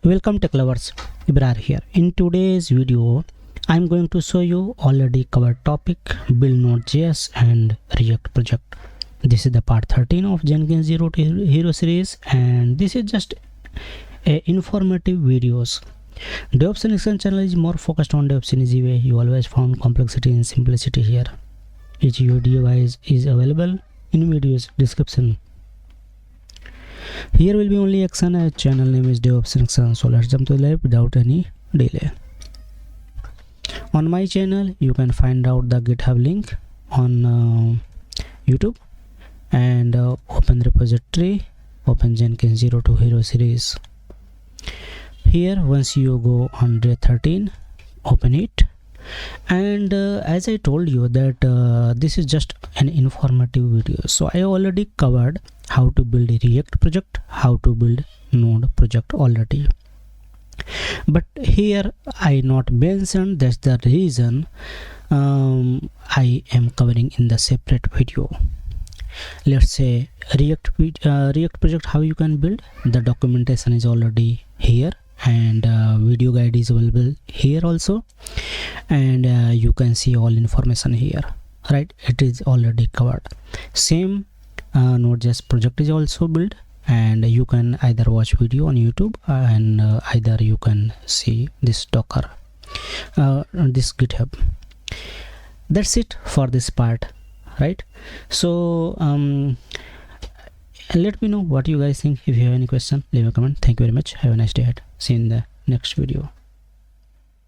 Welcome tech lovers, Ibrar here. In today's video I'm going to show you already covered topic build Node.js and React project. This is the part 13 of Jenkins 0 to Hero series, and this is just a informative videos. Devops and React channel is more focused on Devops in easy way. You always found complexity and simplicity here. Each video is available in videos description. Here will be only action. A channel name is Devops and React, so let's jump to the live without any delay. On my channel you can find out the GitHub link on YouTube, and open repository, open Jenkins 0 to Hero series. Here once you go on day 13, open it, and as I told you that this is just an informative video, so I already covered how to build a React project, how to build Node project already, but here I not mentioned. That's the reason I am covering in the separate video. Let's say React project, how you can build. The documentation is already here, and video guide is available here also, and you can see all information here, right? It is already covered. Same Node.js project is also built, and you can either watch video on YouTube and either you can see this Docker, this GitHub. That's it for this part, right? So let me know what you guys think. If you have any question, leave a comment. Thank you very much. Have a nice day ahead. See you in the next video.